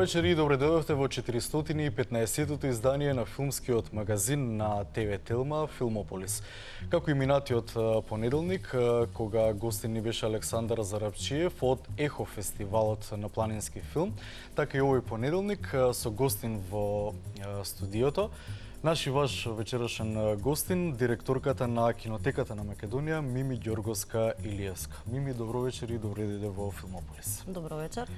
вечер и добре дојдовте во 415-тото издание на филмскиот магазин на ТВ Телма Филмополис. Како и минатиот понеделник, кога гостин ни беше Александар Зарапчиев од Ехо фестивалот на планински филм, така и овој понеделник со гостин во студиото, наш и ваш вечерашен гостин, директорката на Кинотеката на Македонија, Мими Ѓорговска Илиевска. Мими, добро вечер и добре дојде во Филмополис. Добро вечер.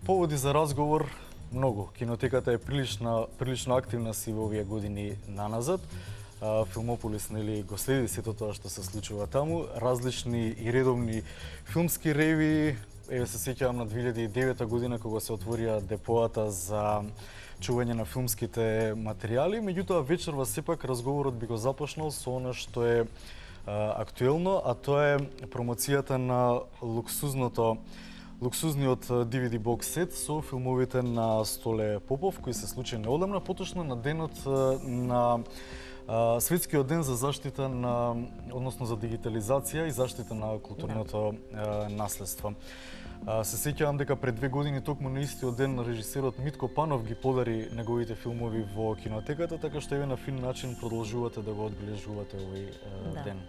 Поводи за разговор многу. Кинотеката е прилично активна си во овие години наназад. Филмополис го следи сето тоа што се случува таму. Различни и редовни филмски реви. Еве се сеќавам на 2009 година кога се отворија депоата за чување на филмските материјали. Меѓутоа вечерва сепак разговорот би го започнал со она што е актуелно, а тоа е промоцијата на луксузниот DVD бокс сет со филмовите на Столе Попов, кои се случи неодамна, поточно на денот на Светскиот ден за заштита на, односно за дигитализација и заштита на културното наследство. Се сеќавам дека пред 2 години токму на истиот ден режисерот Митко Панов ги подари неговите филмови во кинотеката, така што еве на фин начин продолжувате да го одбележувате овој ден.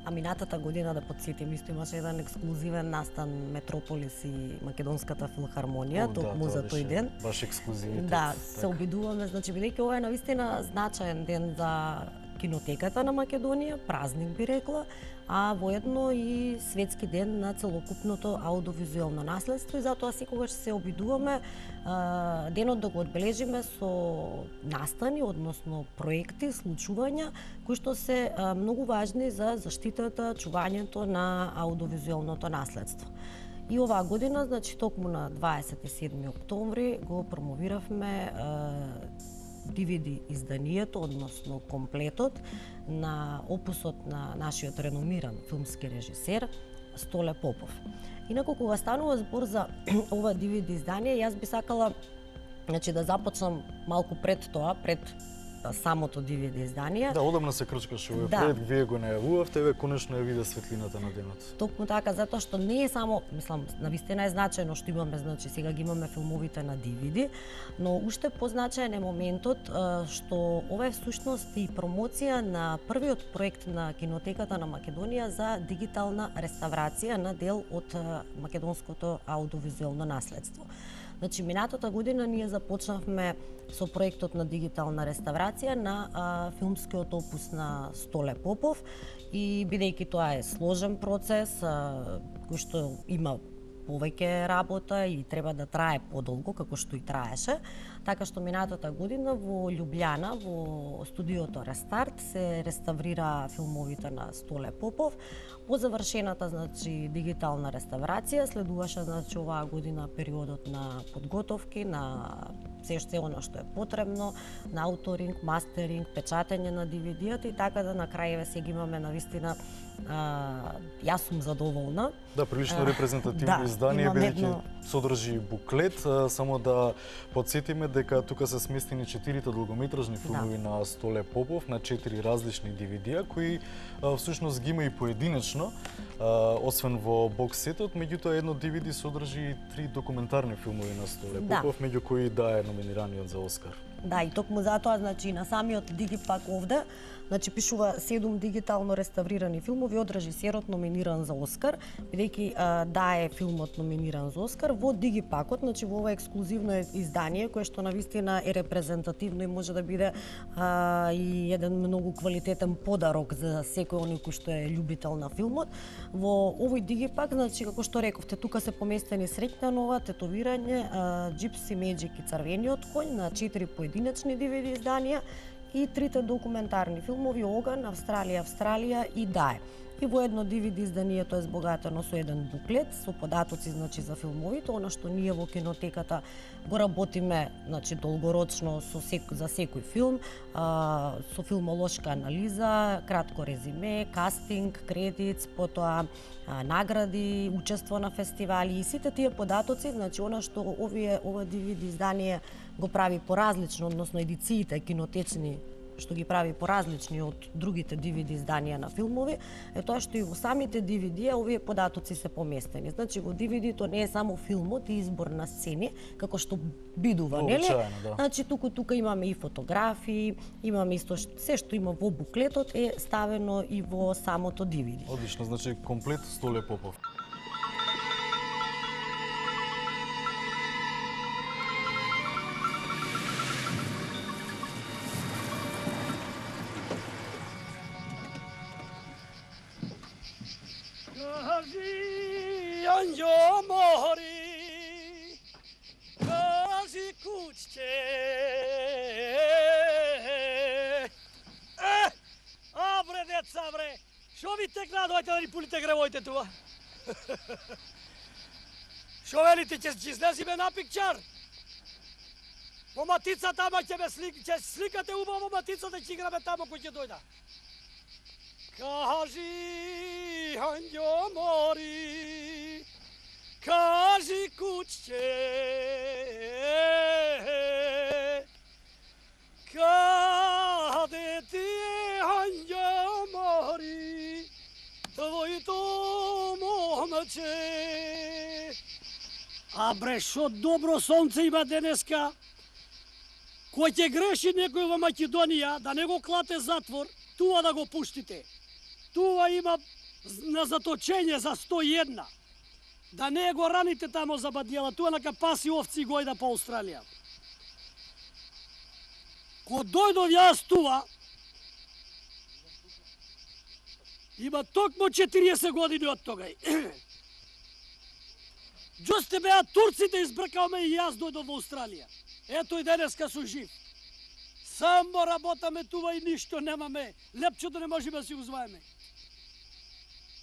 А минатата година, да подсетим, исто имаше еден ексклузивен настан Метрополис и Македонската филхармонија, токму за тој ден. Баш ексклузивитет. Да, се обидуваме, значи бидејќи ова е навистина значаен ден за Кинотеката на Македонија, празник би рекла, а воедно и светски ден на целокупното аудиовизуелно наследство и затоа секогаш се обидуваме денот да го одбележиме со настани, односно проекти, случувања кои што се многу важни за заштитата, чувањето на аудиовизуелното наследство. И оваа година, значи токму на 27 октомври го промовиравме DVD изданието, односно комплетот на опусот на нашиот реномиран филмски режисер Столе Попов. Инаку кога станува збор за ова DVD издание, јас би сакала да започнам малку пред тоа, пред самото DVD издание. Да, одамна се крчкаше овој проект, вие го најавувавте, еве конечно ја виде светлината на денот. Токму така, затоа што не е само, мислам, навистина е значајно што имаме, значи сега ги имаме филмовите на DVD, но уште позначаен е моментот што ова е всушност и промоција на првиот проект на Кинотеката на Македонија за дигитална реставрација на дел од македонското аудиовизуелно наследство. Значи, минатата година ние започнавме со проектот на дигитална реставрација на филмскиот опус на Столе Попов и бидејќи тоа е сложен процес, кој што има повеќе работа и треба да трае подолго, како што и траеше, така што минатата година во Љубљана, во студиото Рестарт, се реставрира филмовите на Столе Попов. По завршената, значи, дигитална реставрација, следуваше, значи, оваа година периодот на подготовки, на се она што е потребно, на ауторинг, мастеринг, печатење на DVD-ата и така да на крај се ги имаме навистина. Јас сум задоволна. Да, прилично репрезентативно издание, бидејќи содржи буклет. Само да подсетиме дека тука се сместени 4 долгометражни филмови на Столе Попов на 4 различни DVD-а, кои всушност ги има и поединечно, освен во бокс сетот, меѓутоа едно DVD содржи и 3 документарни филмови на Столе Попов, меѓу кои е номинираниот за Оскар. Да, и токму затоа, значи, на самиот дигипак овде, значи, пишува 7 дигитално реставрирани филмови од режисерот номиниран за Оскар, бидејќи е филмот номиниран за Оскар во дигипакот, значи во ова ексклузивно издание кое што навистина е репрезентативно и може да биде и еден многу квалитетен подарок за секој оној кој што е љубител на филмот. Во овој дигипак, значи, како што рековте, тука се поместени Среќна нова, Тетовирање, Gypsy Magic и Црвениот коњ на 4 поединечни DVD изданија и 3 документарни филмови Оган, Австралија и Дае. И во едно DVD изданието е збогатено со еден буклет со податоци, значи, за филмовите, она што ние во Кинотеката го работиме, значи, долгорочно за секој филм, со филмолошка анализа, кратко резиме, кастинг, кредитс, потоа награди, учество на фестивали и сите тие податоци, значи она што ова DVD издание го прави поразлично, односно едициите кинотечни што ги прави поразлични од другите DVD изданија на филмови, е тоа што и во самите DVD овие податоци се поместени. Значи во DVD-то не е само филмот и избор на сцени, како што бидува, нели? Да. Значи тука имаме и фотографии, имаме исто се што има во буклетот е ставено и во самото DVD. Одлично, значи комплет Столе Попов. Anjo mori, kaži kućće. A bre, deca bre, što vi tek nadojte da ni pulite grevojte tu, a? Što velite, će izlezi me na pikčar? Momatica tamo će slikate ubo momatica da će igrame tamo ko će dojda. Kaži, anjo mori, kaži kućće, kade ti je anjo mori, tvoj to momče. A bre, što dobro sonce ima deneska, ko će greši nekoj во Македонија, да не го клате затвор, туа да го пуштите. Туа има на заточење за 101. Да не го раните тамо за бадјела, туа нака паси овци гојда по Австралија. Ко дојдов јас туа, има токмо 40 години од тогај. Џусте беа турците избркавме и јас дојдов во Австралија. Ето и денеска сум жив. Само работаме туа и ништо немаме. Лепчето не можеме да си узваеме.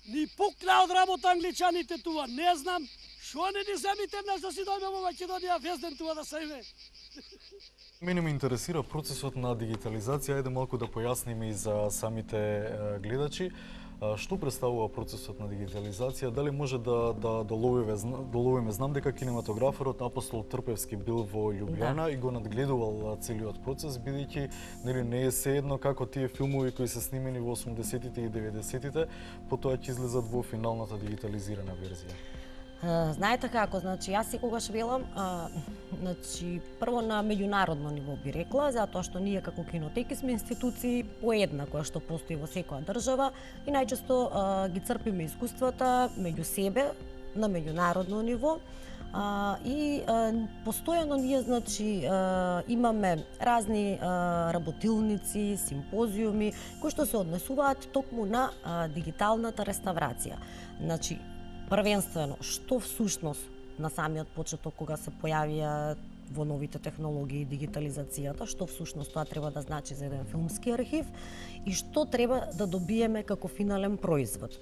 Ни пукна од работа англичаните туа. Не знам, шо не ни земите нас да си дојдеме во Македонија, везден туа да сејме. Мене ме интересира процесот на дигитализација. Ајде малку да појасниме и за самите гледачи. Што представува процесот на дигитализација? Дали може да доловиме? Знам дека кинематограферот Апостол Трпевски бил во Љубљана и го надгледувал целиот процес, бидејќи нели не е сеедно како тие филмови кои се снимени во 80-тите и 90-тите, потоа ќе излезат во финалната дигитализирана верзија. Знаете како, значи јас секогаш велам, значи прво на меѓународно ниво би рекла, затоа што ние како кинотеки сме институции поедна која што постои во секоја држава и најчесто ги црпиме искуствата меѓу себе на меѓународно ниво. И постојано ние значи имаме разни работилници, симпозиуми кои што се однесуваат токму на дигиталната реставрација. Значи првенствено, што всушност на самиот почеток кога се појавија во новите технологии и дигитализацијата, што всушност тоа треба да значи за еден филмски архив и што треба да добиеме како финален производ.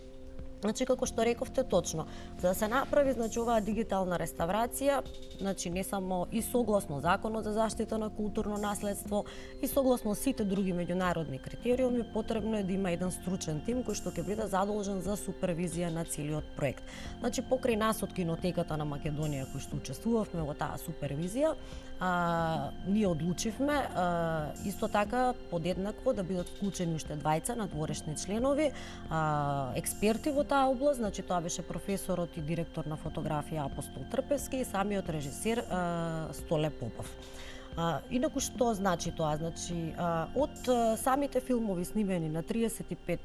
Значи, како што рековте точно, за да се направи значи оваа дигитална реставрација, значи не само и согласно Законот за заштита на културно наследство и согласно сите други меѓународни критериуми, потребно е да има еден стручен тим кој што ќе биде задолжен за супервизија на целиот проект. Значи, покрај нас од Кинотеката на Македонија кои што учествувавме во таа супервизија, ние одлучивме исто така подеднакво да бидат вклучени уште двајца надворешни членови, експерти во таа област, значи тоа беше професорот и директор на фотографија Апостол Трпевски и самиот режисер Столе Попов. Инаку што значи тоа? Значи, од самите филмови снимени на 35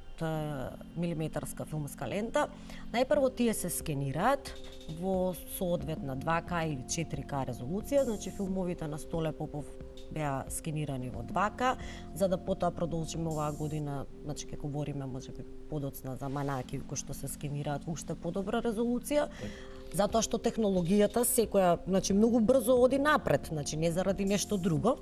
милиметарска филмска лента, најпрво тие се скенираат во соодветна 2К или 4К резолуција, значи филмовите на Столе Попов беа скенирани во 2К, за да потоа продолжиме оваа година, значи ќе говориме можеби подоцна за манаки кои што се скенираат во уште подобра резолуција. Затоа што технологијата секоја, значи многу брзо оди напред, значи не заради нешто друго.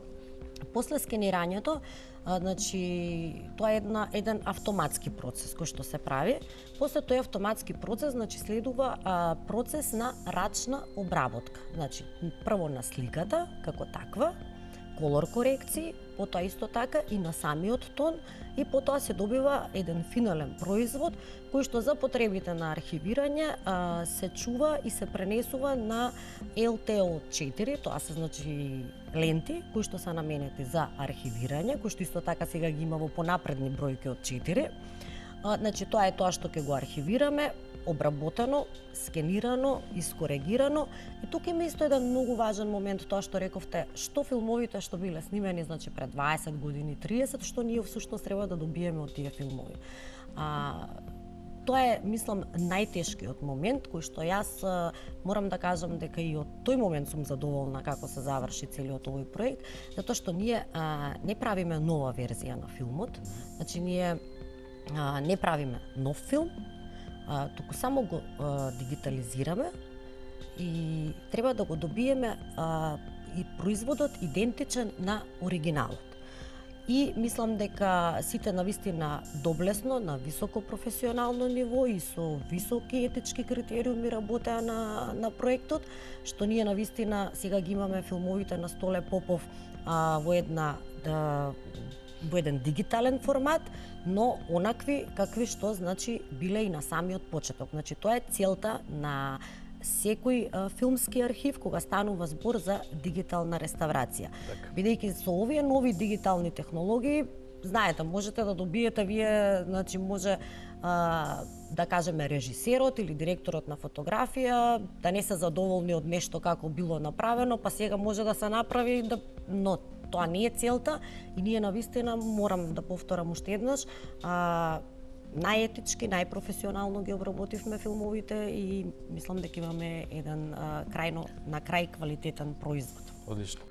После скенирањето, значи тоа е еден автоматски процес кој што се прави. После тој автоматски процес, значи следува процес на рачна обработка. Значи прво на сликата како таква, колор корекции, потоа исто така и на самиот тон, и потоа се добива еден финален производ кој што за потребите на архивирање се чува и се пренесува на LTO4, тоа се значи ленти кои што се наменети за архивирање, кои што исто така сега ги има во понапредни бројки од 4. Значи тоа е тоа што ќе го архивираме, обработено, скенирано, искоригирано. И тука има исто еден многу важен момент, тоа што рековте, што филмовите што биле снимени, значи пред 20 години, 30, што ние всушност треба да добиеме од тие филмови. Тоа е, мислам, најтешкиот момент, кој што јас морам да кажам дека и од тој момент сум задоволна како се заврши целиот овој проект, затоа што ние не правиме нова верзија на филмот, значи ние не правиме нов филм, туку само го дигитализираме и треба да го добиеме и производот идентичен на оригиналот. И мислам дека сите навистина доблесно, на високо професионално ниво и со високи етички критериуми работеа на проектот, што ние навистина сега ги имаме филмовите на Столе Попов во еден дигитален формат, но онакви какви што значи биле и на самиот почеток. Значи тоа е целта на секој филмски архив кога станува збор за дигитална реставрација. Бидејќи со овие нови дигитални технологии, знаете, можете да добиете вие, значи може да кажеме режисерот или директорот на фотографија да не се задоволни од нешто како било направено, па сега може да се направи, но тоа не е целта и ние навистина, морам да повторам уште еднаш, најетички, најпрофесионално ги обработивме филмовите и мислам дека имаме еден на крај квалитетен производ. Одлично.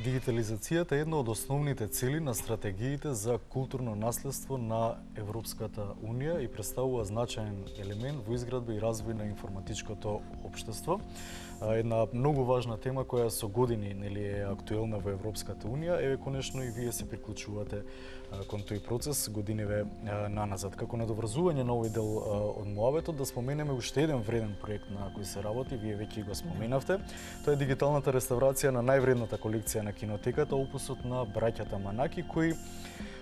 Дигитализацијата е една од основните цели на стратегиите за културно наследство на Европската Унија и представува значаен елемент во изградба и развој на информатичкото општество. Една многу важна тема која со години е актуелна во Европската Унија, конечно и вие се приклучувате кон тој процес годиниве наназад. Како надоврзување на овој дел од муабетот, да споменеме уште еден вреден проект на кој се работи, вие веќе го споменавте. Тоа е дигиталната реставрација на највредната колекција на кинотеката, опусот на браќата Манаки,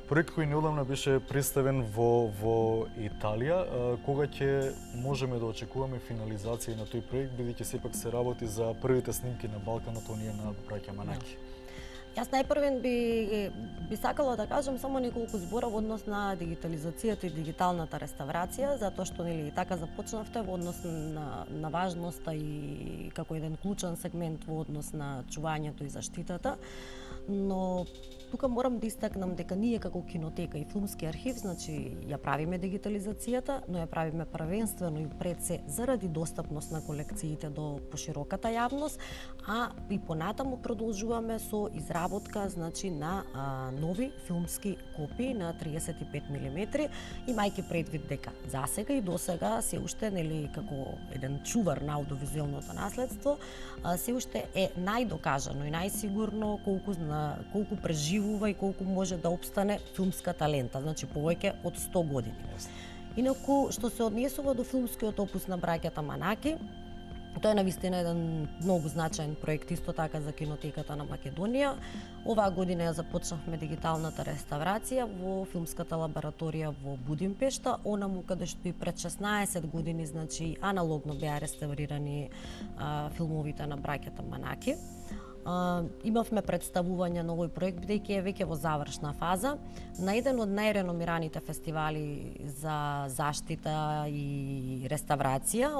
проект кој неодамна беше представен во Италија. Кога ќе можеме да очекуваме финализација на тој проект, бидејќи сепак се работи за првите снимки на Балканот, оние на браќа Манаки? Јас најпрвен би сакала да кажам само неколку збора во однос на дигитализацијата и дигиталната реставрација, затоа што и така започнавте во однос на важноста и како еден клучен сегмент во однос на чувањето и заштитата. Но тука морам да истакнам дека ние како кинотека и филмски архив, значи ја правиме дигитализацијата, но ја правиме првенствено и пред се заради достапност на колекциите до пошироката јавност, а и понатаму продолжуваме со изработка, значи на нови филмски копии на 35 мм, имајќи предвид дека засега и досега се уште како еден чувар на аудиовизуелното наследство, се уште е најдокажано и најсигурно колку преживува и колку може да опстане филмската лента, значи повеќе од 100 години. Инаку, што се однесува до филмскиот опус на браќата Манаки, Тоа е навистина еден многу значаен проект исто така за кинотеката на Македонија. Оваа година ја започнавме дигиталната реставрација во филмската лабораторија во Будимпешта, онаму каде што и пред 16 години, значи аналогно беа реставрирани филмовите на браќата Манаки. Имавме представување на овој проект, бидејќи е веќе во завршна фаза, на еден од најреномираните фестивали за заштита и реставрација,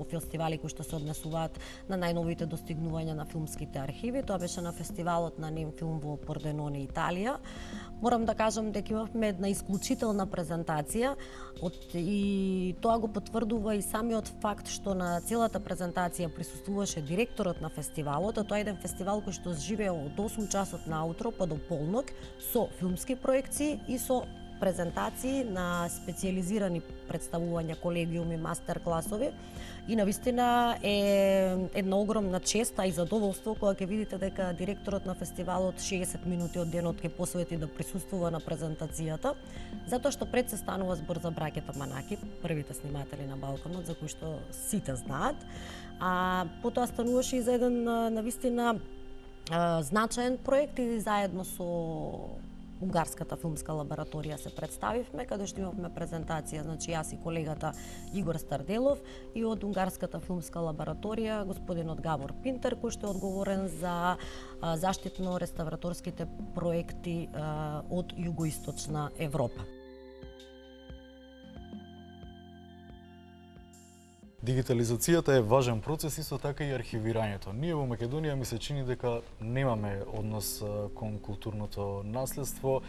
фестивали кои што се однесуваат на најновите достигнувања на филмските архиви. Тоа беше на фестивалот на Немфилм во Порденоне, Италија. Морам да кажам дека имавме една исклучителна презентација и тоа го потврдува и самиот факт што на целата презентација присуствуваше директорот на фестивалот, а тоа е еден фестивал кој што живее од 8 часот наутро па до полнок со филмски проекции и со презентации на специјализирани представувања, колегиуми, мастер класови. И навистина е една огромна чест, а и задоволство кога ќе видите дека директорот на фестивалот 60 минути од денот ќе посвети да присуствува на презентацијата, затоа што пред се станува збор за браќата Манаки, првите сниматели на Балканот, за кои што сите знаат. А потоа стануваше и за еден навистина значаен проект и заедно со Унгарската филмска лабораторија се представивме, каде што имавме презентација, значи јас и колегата Игор Старделов и од Унгарската филмска лабораторија господинот Габор Пинтер, кој што е одговорен за заштитно-реставраторските проекти од југоисточна Европа. Дигитализацијата е важен процес, исто така и архивирањето. Ние во Македонија ми се чини дека немаме однос кон културното наследство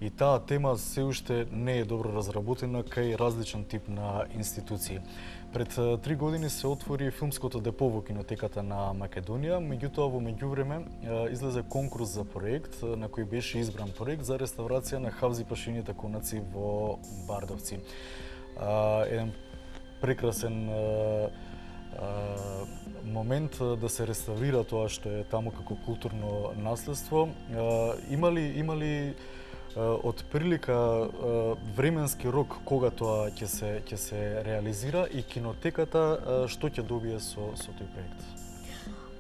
и таа тема се уште не е добро разработена кај различен тип на институции. Пред 3 години се отвори филмското депо во кинотеката на Македонија, меѓутоа во меѓувреме излезе конкурс за проект на кој беше избран проект за реставрација на Хавзипашините конаци во Бардовци. Еден прекрасен момент да се реставрира тоа што е таму како културно наследство. Има ли од прилика временски рок кога тоа ќе се реализира и кинотеката што ќе добие со тој проект?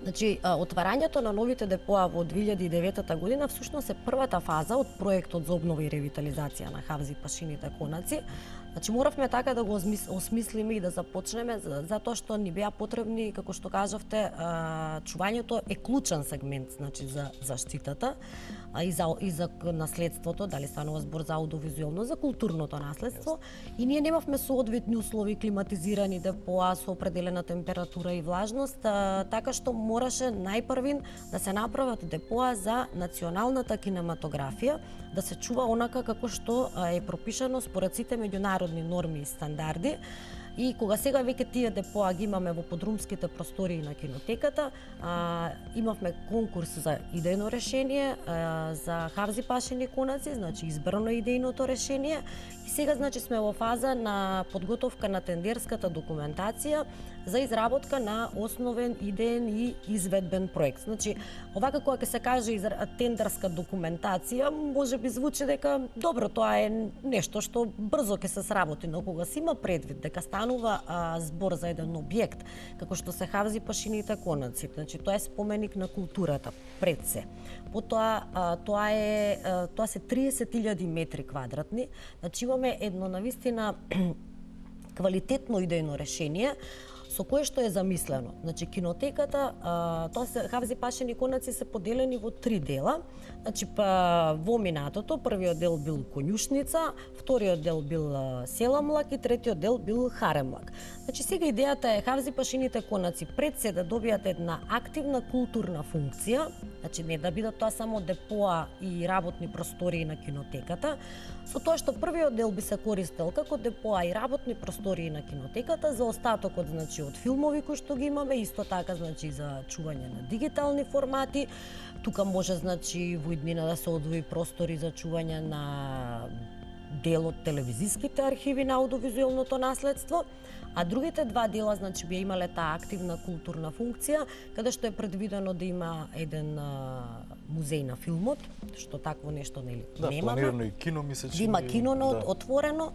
Значи, отварањето на новите депоа во 2009 година всушност е првата фаза од проектот за обнова и ревитализација на Хавзипашините конаци. Значи, моравме така да го осмислиме и да започнеме, затоа што ни беа потребни, како што кажавте, чувањето е клучен сегмент, значи, за заштитата и за наследството, дали станува збор за аудиовизуелно, за културното наследство. И ние немавме соодветни услови, климатизирани депоа со определена температура и влажност, така што мораше најпрвин да се направат депоа за националната кинематографија, да се чува онака како што е пропишано според сите меѓународни норми и стандарди. И кога сега веќе тие депоа ги имаме во подрумските простории на кинотеката, имавме конкурс за идејно решение за Хавзипашини конаци, значи избрано идејното решение и сега значи сме во фаза на подготовка на тендерската документација за изработка на основен идеен и изведбен проект. Значи, овака кога ќе се каже тендерска документација, може би звучи дека добро, тоа е нешто што брзо ќе се сработи, но кога се има предвид дека станува збор за еден објект, како што се Хавзипашините конаци, значи тоа е споменик на културата пред се. Потоа тоа се 30.000 метри квадратни, значи имаме едно навистина квалитетно идејно решение со кое што е замислено. Значи кинотеката, Хавзипашини конаци се поделени во 3 дела. Значи во минатото првиот дел бил Конјушница, вториот дел бил Селамлак и третиот дел бил Харемлак. Значи сега идејата е Хавзипашините конаци пред се да добијат една активна културна функција, значи не да бидат тоа само депоа и работни простории на кинотеката, со тоа што првиот дел би се користел како депоа и работни простории на кинотеката за остатокот, значи од филмови кои што ги имаме, исто така значи за чување на дигитални формати. Тука може значи во иднина да се одвои простори за чување на дел од телевизиските архиви на аудиовизуелното наследство, а другите 2 дела значи би имале таа активна културна функција, каде што е предвидено да има еден музеј на филмот, што такво нешто нели немаме. Да, планирано и кино ми се чини. Има кино отворено.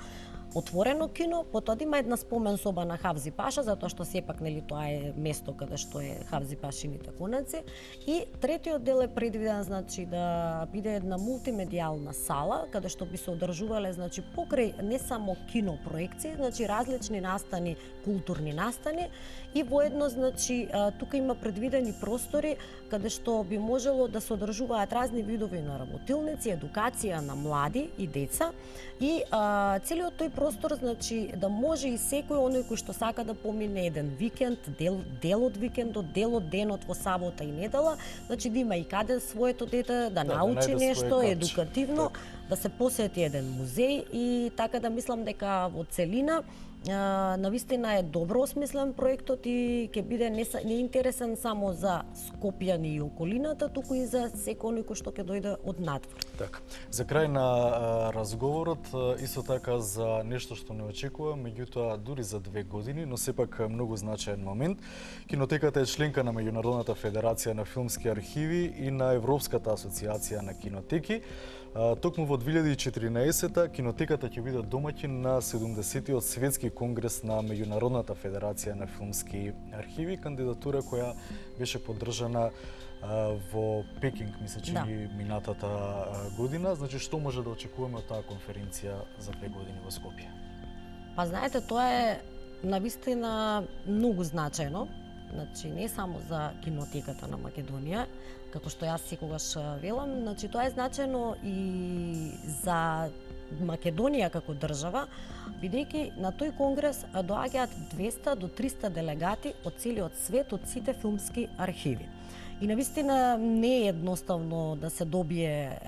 отворено кино, потоа да има една спомен соба на Хавзи Паша, затоа што сепак нели тоа е место каде што е Хавзи Пашините конаци. И третиот дел е предвиден значи да биде една мултимедијална сала каде што би се одржувале значи покрај не само кино проекции, значи различни настани, културни настани и воедно значи тука има предвидени простори каде што би можело да се одржуваат разни видови на работилници, едукација на млади и деца и целиот тој простор значи да може и секој оној кој што сака да помине еден викенд, дел од викендот, дел од денот во сабота и недела, значи да има и каде своето дете да научи нешто едукативно, да се посети еден музеј и така да мислам дека во целина навистина е добро осмислен проектот и ќе биде не интересен само за Скопјани и околината, туку и за секој оној кој што ќе дојде од надвор. Така. За крај на разговорот, исто така за нешто што не очекува, меѓутоа дури за 2 години, но сепак многу значаен момент. Кинотеката е членка на Меѓународната федерација на филмски архиви и на Европската асоциација на кинотеки. Токму во 2014-та кинотеката ќе биде домаќин на 70-тиот светски конгрес на Меѓународната федерација на филмски архиви, кандидатура која беше поддржана во Пекинг, мисля че минатата година. Значи што може да очекуваме од таа конференција за 2 години во Скопје? Па знаете, тоа е навистина многу значајно. Значи не само за кинотеката на Македонија, како што јас секогаш велам, значи тоа е значајно и за Македонија како држава, бидејќи на тој конгрес доаѓаат 200 до 300 делегати од целиот свет, од сите филмски архиви. И навистина не е едноставно да се добие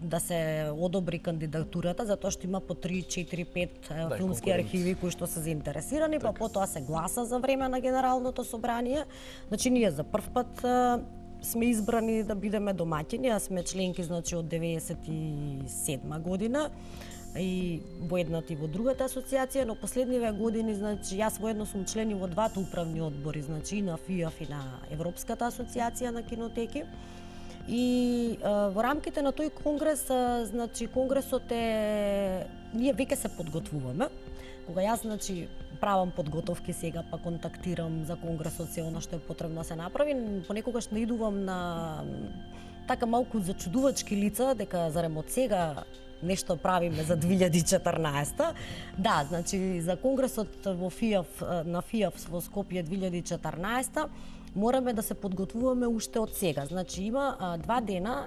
да се одобри кандидатурата, затоа што има по 3, 4, 5 филмски архиви кои што се заинтересирани, па потоа се гласа за време на Генералното собрание. Значи ние за прв пат сме избрани да бидеме домаќини, а сме членки значи од 97 година и во едната и во другата асоциација, но последниве години значи јас воедно сум член и во двата управни одбори, значи и на ФИАФ и на Европската асоциација на кинотеки. И во рамките на тој конгрес, значи конгресот е ние веќе се подготвуваме. Кога јас значи правам подготовки сега, па контактирам за конгресот се она што е потребно да се направи, понекогаш наидувам на така малку зачудувачки лица дека зарем од сега нешто правиме за 2014. Да, значи за конгресот во ФИАФ на ФИАФ во Скопје 2014 мораме да се подготвуваме уште од сега. Значи има 2 дена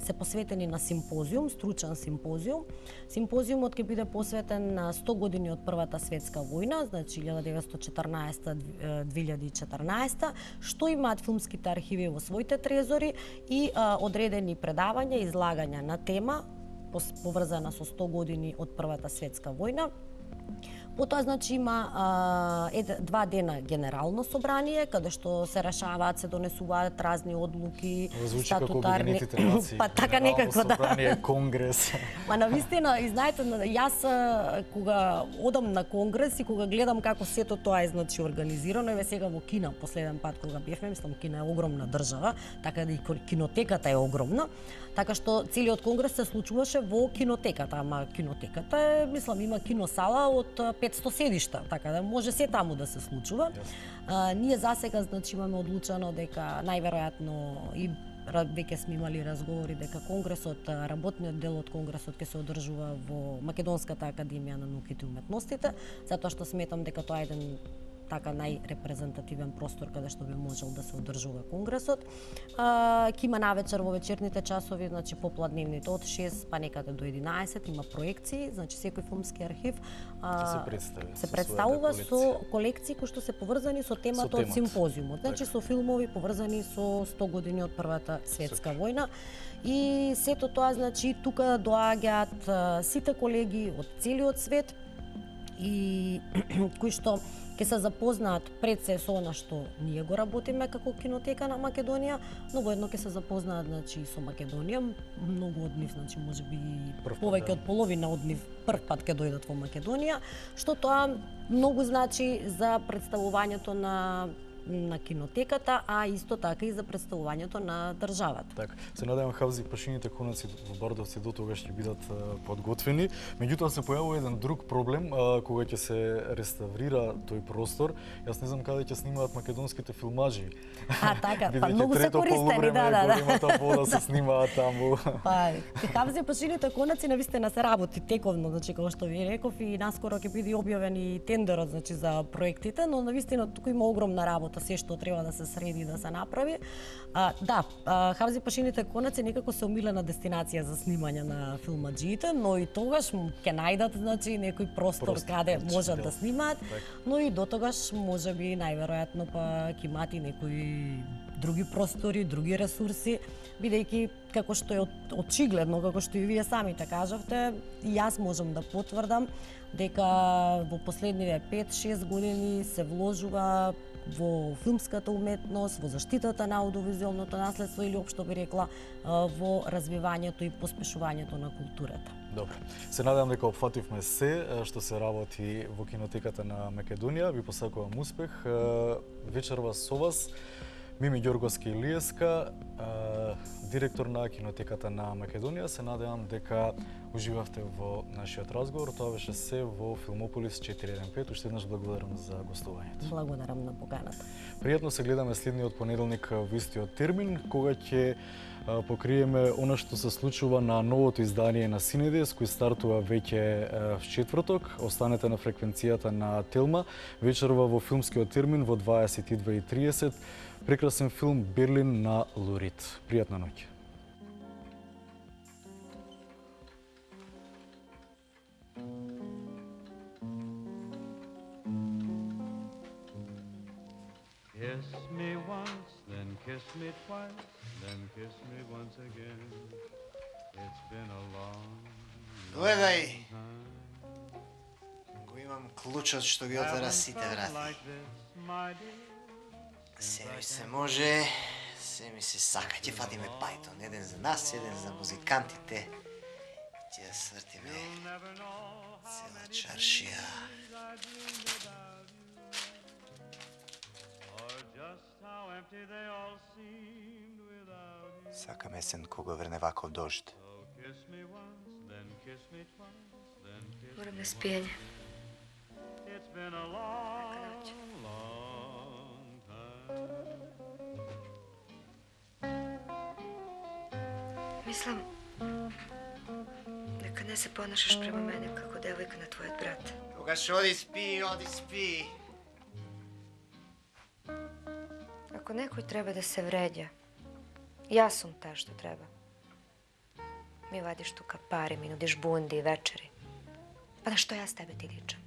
се посветени на симпозиум, стручен симпозиум. Симпозиумот ќе биде посветен на 100 години од Првата светска војна, значи 1914-2014, што имаат филмските архиви во своите трезори и одредени предавања, излагања на тема поврзана со 100 години од Првата светска војна. Потоа значи има 2 дена генерално собрание каде што се решаваат, се донесуваат разни одлуки, статутарни, па така некако да. Собрание, конгрес. Па навистина, и знаете, јас кога одам на конгрес и кога гледам како сето тоа е значи организирано, еве сега во Кина последен пат кога бевме, мислам Кина е огромна држава, така да и кинотеката е огромна, така што целиот конгрес се случуваше во кинотеката, ама кинотеката е, мислам, има киносала од 500 седишта, така да може се таму да се случува. Ние засега значи имаме одлучено дека најверојатно и веќе сме имали разговори дека конгресот, работниот дел од конгресот ќе се одржува во Македонската академија на науките и уметностите, затоа што сметам дека тоа е еден така најрепрезентативен простор каде што би можел да се одржува конгресот. Ќе има навечер во вечерните часови, значи попладневните од 6 па некаде до 11 има проекции, значи секој филмски архив се представува со колекции кои што се поврзани со темата од симпозиумот, значи со филмови поврзани со 100 години од Првата светска војна. И сето тоа значи тука доаѓаат сите колеги од целиот свет и кои што ќе се запознаат пред се со она што ние го работиме како кинотека на Македонија, но воедно ќе се запознаат значи со Македонија. Многу од нив, значи можеби повеќе од половина од нив прв пат ќе дојдат во Македонија, што тоа многу значи за представувањето на на кинотеката, а исто така и за представувањето на државата. Така, се надевам Хавзи пашините конаци во Бардовци до тогаш ќе бидат подготвени. Меѓутоа се појавува еден друг проблем кога ќе се реставрира тој простор. Јас не знам каде ќе снимаат македонските филмажи. Така, па многу се користени, да. Големата вода се снимаат таму. Па, Хавзи пашините конаци навистина се работи тековно, значи како што ви реков, и наскоро ќе биде објавен и тендерот, значи за проектите, но навистина туку има огромна работа, се што треба да се среди, да се направи. Хавзи пашините конаци некако се омилена дестинација за снимање на филмаџиите, но и тогаш ќе најдат, значи, некој простор каде можат да снимаат, но и до тогаш можеби најверојатно па ќе имат и некои други простори, други ресурси, бидејќи како што е очигледно, како што и вие самите кажавте, и јас можам да потврдам дека во последниве 5-6 години се вложува во филмската уметност, во заштитата на аудиовизуелното наследство или општо би рекла во развивањето и поспешувањето на културата. Добро. Се надевам дека опфативме се што се работи во кинотеката на Македонија. Ви посакувам успех. Вечерва со вас Мими Ѓорговски Илиеска, директор на кинотеката на Македонија. Се надевам дека уживавте во нашиот разговор. Тоа беше се во Филмополис 415. Уште еднаш благодарам за гостувањето. Благодарам на поканата. Пријатно се гледаме следниот понеделник во истиот термин, кога ќе покриеме она што се случува на новото издание на Синедес, кој стартува веќе в четврток. Останете на фреквенцијата на Телма. Вечерва во филмскиот термин во 22:30. Прекрасен филм Берлин на Лурид. Пријатна ноќ. Kiss me once, then kiss me twice, then kiss me once again. It's been a long, Гледај, го имам клучот што ги отвара сите врати. like this, my dear. Се ми се може, се ми се сака. Ќе фатиме пајтон, еден за нас, еден за музикантите. Ќе ја свртиме цела чаршија. How empty they all seemed without you. Сакам есен кога врне ваков дожд. So kiss me once, then kiss me twice, then kiss Морам на спијање. It's been a long, long time. Мислам дека не се понашаш према мене како девојка на твојот брат. Тогаш оди спи, оди спи. Ако некој треба да се вреѓа, јас сум таа што треба. Ми вадиш тука пари, ми нудиш бунди и вечери. Па на што јас тебе ти личам?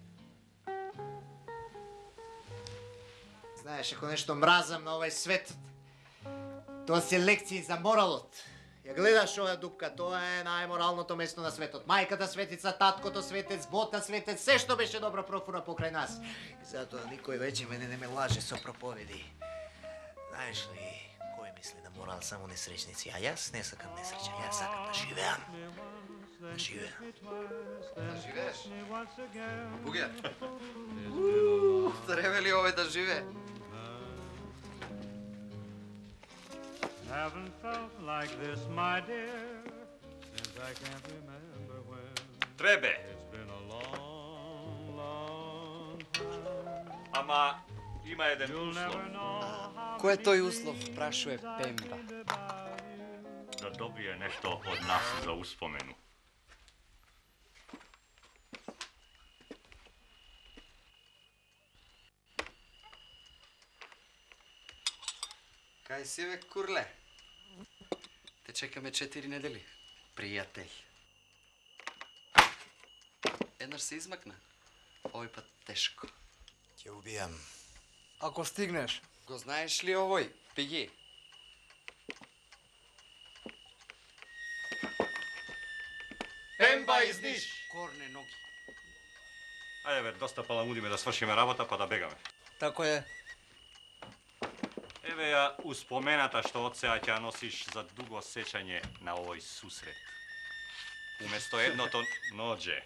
Знаеш, ако нешто мразам на овој свет, тоа се лекции за моралот. Ја гледаш оваа дупка, тоа е најморалното место на светот. Мајката светица, таткото светец, бота светец, се што беше добро профура покрај нас. И затоа никој веќе мене не ме лаже со проповеди. Знаеш ли, кој мисли на морал само несречници, а јас не сакам несреќа, јас сакам да живеам. Да живеам. Да живееш? Бугер? Треба ли овој да живее? Haven't felt like this, my dear, since I can't remember when. Требе, It's been a long, long time. ама има еден You'll услов. never know how Кој е тој услов, прашува Пемба. Да добие нешто од нас за успомену. Кај си бе, курле? Те чекаме 4 недели. Пријател. Еднаш се измакна. Овој пат тешко. Ќе убијам. Ако стигнеш. Го знаеш ли овој? Пеги. Пемба из Ниш! Корне ноги. Ајде бе, доста паламудиме да свршиме работа па да бегаме. Тако е. Еве ја успомената што од сега ќе ја носиш за дуго сеќање на овој сусрет. Уместо едното ноđe.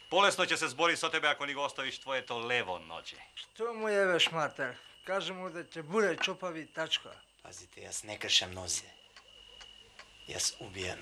Полесно ќе се збори со тебе ако ни го оставиш твоето лево ноđe. Што му јевеш, матер? Кажи му да ќе буде чопави тачка. Пазите, јас не кршам нозе. Јас убијам.